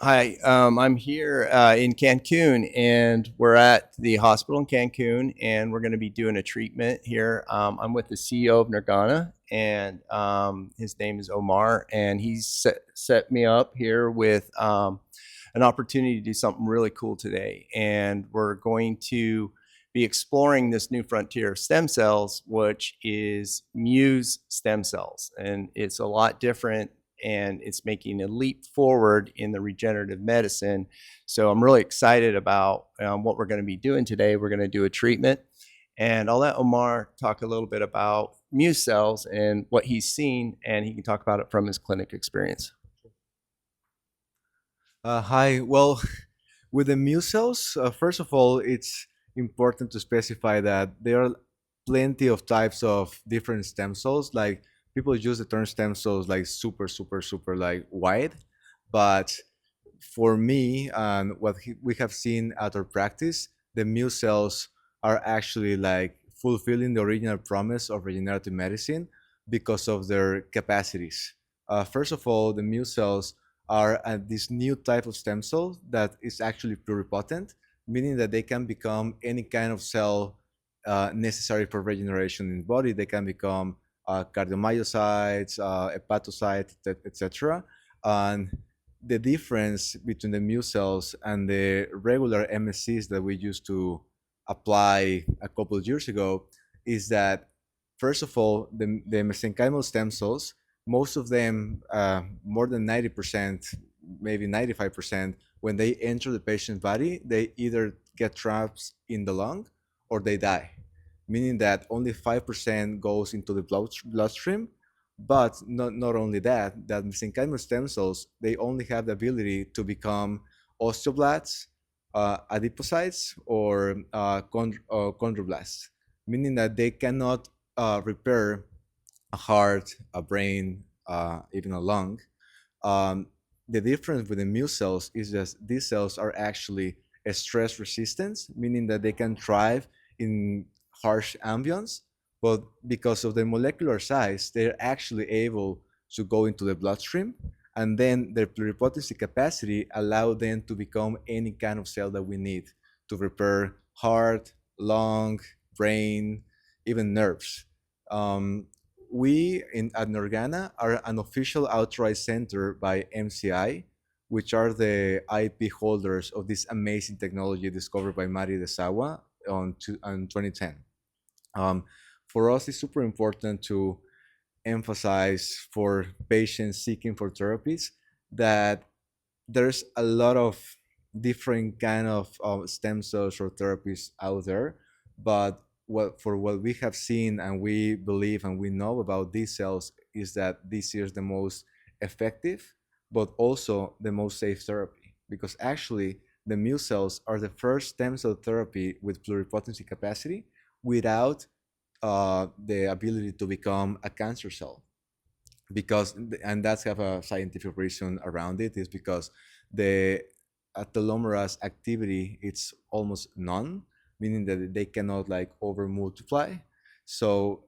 Hi, I'm here in Cancun, and we're at the hospital in Cancun, and we're going to be doing a treatment here. I'm with the CEO of Nirgana, and his name is Omar, and he's set me up here with an opportunity to do something really cool today. And we're going to be exploring this new frontier of stem cells, which is Muse stem cells, and it's a lot different and it's making a leap forward in the regenerative medicine. So I'm really excited about what we're going to be doing today. We're going to do a treatment, and I'll let Omar talk a little bit about Muse cells and what he's seen, and he can talk about it from his clinic experience. Hi. Well, with the Mu cells, first of all, it's important to specify that there are plenty of types of different stem cells. Like people use the term stem cells like super like wide, but for me and we have seen at our practice, the Mu cells are actually like fulfilling the original promise of regenerative medicine because of their capacities. First of all, the Mu cells are this new type of stem cell that is actually pluripotent, meaning that they can become any kind of cell necessary for regeneration in the body. They can become cardiomyocytes, hepatocytes, etc. And the difference between the Mu cells and the regular MSCs that we used to apply a couple of years ago is that, first of all, the mesenchymal stem cells, most of them, more than 90%, maybe 95%, when they enter the patient's body, they either get trapped in the lung or they die, meaning that only 5% goes into the bloodstream. But not only that, that mesenchymal stem cells, they only have the ability to become osteoblasts, adipocytes, or chondroblasts, meaning that they cannot repair a heart, a brain, even a lung. Um, the difference with the Mu cells is that these cells are actually a stress resistance, meaning that they can thrive in harsh ambience, but because of the molecular size, they're actually able to go into the bloodstream, and then their pluripotency capacity allow them to become any kind of cell that we need to repair heart, lung, brain, even nerves. Um, we at Norgana are an official authorized center by MCI, which are the IP holders of this amazing technology discovered by Mari Desawa on 2010. Um, for us, it's super important to emphasize for patients seeking for therapies that there's a lot of different kind of stem cells or therapies out there, but what we have seen and we believe and we know about these cells is that this is the most effective but also the most safe therapy, because actually the Mu cells are the first stem cell therapy with pluripotency capacity without the ability to become a cancer cell. Because, and that's have a scientific reason around it, is because the telomerase activity, it's almost none, meaning that they cannot like over multiply. So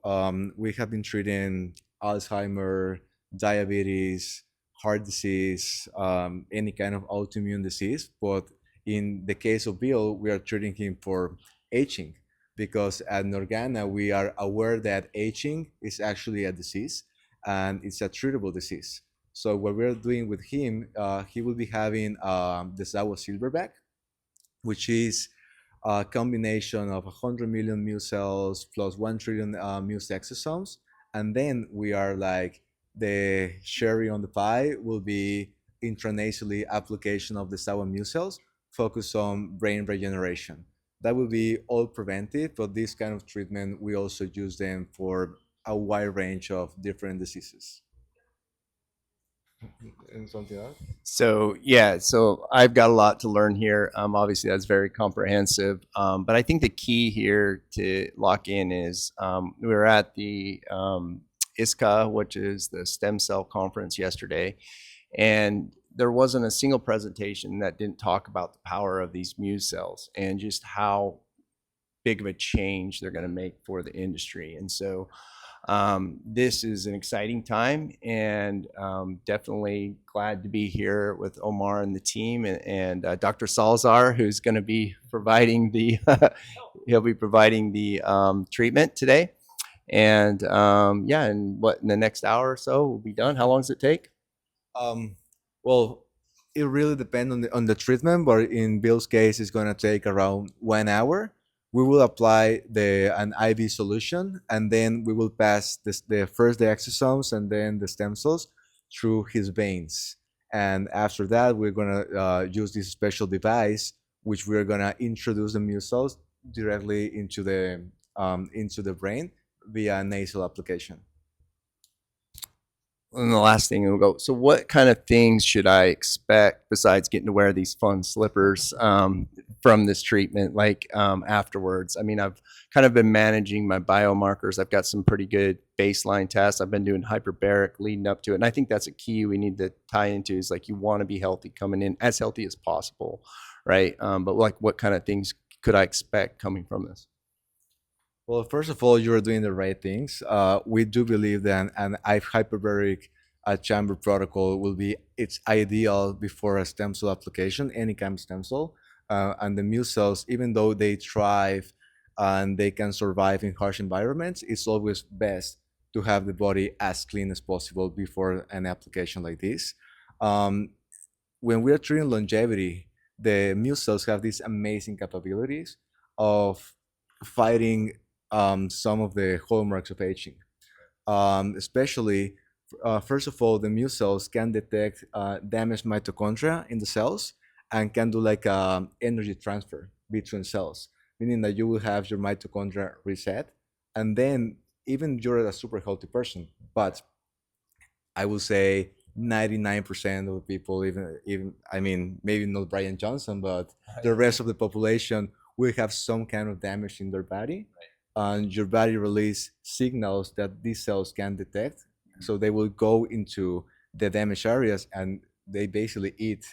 we have been treating Alzheimer, diabetes, heart disease, any kind of autoimmune disease, but in the case of Bill, we are treating him for aging, because at Norgana we are aware that aging is actually a disease and it's a treatable disease. So what we're doing with him, he will be having the Zawa silverback, which is a combination of 100 million mu cells plus 1 trillion muse exosomes. And then we are like, the cherry on the pie will be intranasally application of the Zawa mu cells focused on brain regeneration. That will be all preventive, but this kind of treatment, we also use them for a wide range of different diseases. And something else? So yeah, so I've got a lot to learn here. Obviously, that's very comprehensive. But I think the key here to lock in is we were at the ISCA, which is the stem cell conference yesterday, and there wasn't a single presentation that didn't talk about the power of these Muse cells and just how big of a change they're going to make for the industry. And so This is an exciting time, and definitely glad to be here with Omar and the team, and Dr. Salazar, who's going to be providing the he'll be providing the treatment today. And yeah, and what in the next hour or so we'll be done. How long does it take? Um, well, it really depends on the treatment, but in Bill's case, it's gonna take around 1 hour. We will apply an IV solution, and then we will pass the exosomes and then the stem cells through his veins. And after that, we're gonna use this special device, which we're gonna introduce the mu cells directly into the brain via nasal application. And the last thing we'll go. So, what kind of things should I expect besides getting to wear these fun slippers from this treatment? Like afterwards, I mean, I've kind of been managing my biomarkers. I've got some pretty good baseline tests. I've been doing hyperbaric leading up to it, and I think that's a key we need to tie into. Is like you want to be healthy coming in, as healthy as possible, right? But like, what kind of things could I expect coming from this? Well, first of all, you're doing the right things. We do believe that an hyperbaric chamber protocol will be it's ideal before a stem cell application, any kind of stem cell. And the mu cells, even though they thrive and they can survive in harsh environments, it's always best to have the body as clean as possible before an application like this. Um, when we are treating longevity, the mu cells have these amazing capabilities of fighting some of the hallmarks of aging. Especially, first of all, the mu cells can detect damaged mitochondria in the cells and can do like energy transfer between cells, meaning that you will have your mitochondria reset, and then even you're a super healthy person, but I would say 99% of the people, even I mean, maybe not Brian Johnson, but the rest of the population will have some kind of damage in their body, and your body release signals that these cells can detect. So they will go into the damaged areas, and they basically eat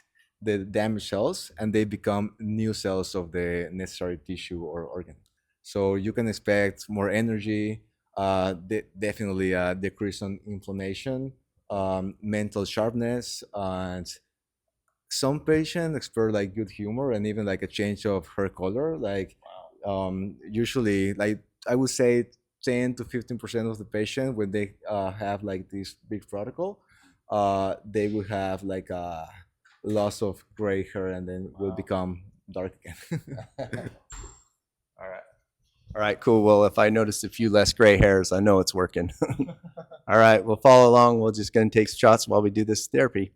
the damaged cells, and they become new cells of the necessary tissue or organ. So you can expect more energy, definitely a decrease on inflammation, mental sharpness, and some patients expert like good humor and even like a change of hair color. Like usually, like I would say, 10 to 15% of the patient when they have like this big protocol, they will have like a loss of gray hair and then will become dark again. All right. All right, cool. Well, if I notice a few less gray hairs, I know it's working. All right, we'll follow along. We're just going to take shots while we do this therapy.